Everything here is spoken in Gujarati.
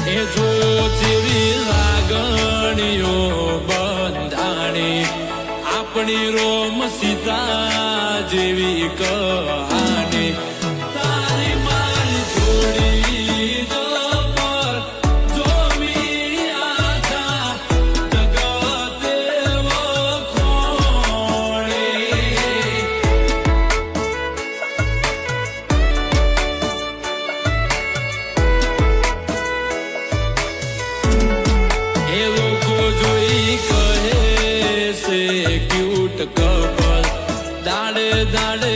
એ જો જેવી લાગણીઓ બંધાણી આપણી રોમ સીતા જેવી કહાની તારી મારી જોડી પર જોવી આખા જગતે વખોણી એ લોકો જોઈ કહે છે ક્યુટ કપલ દાડે દાડે